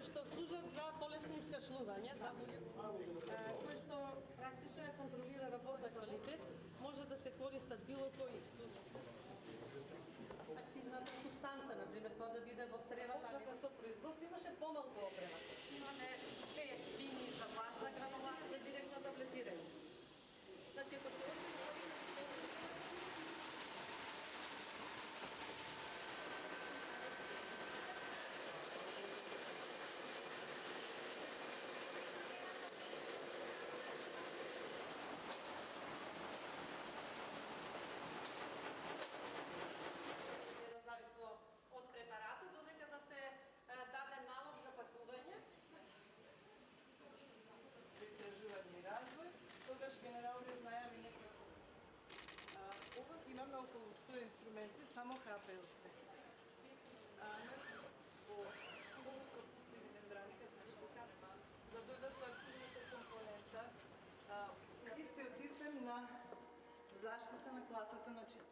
што служат за полесно искашлување, кој што практично ја контролира работна квалитет, може да се користат било кои активната субстанца, например, тоа да биде во цревата, со производство имаше помалку опрема. Имаме 5 линии за влажна гранулација, за директно таблетирање. Значи, ако се зависно од препаратот, додека да се даде налог за пакување. Истражување и развој, тогаш генералниот најави некако. Ова имаме околу 100 инструменти, само ХПЛЦ. По пустиви мембрани, като да дојдат со активната компонента, истиот систем на заштита на класата на чистота.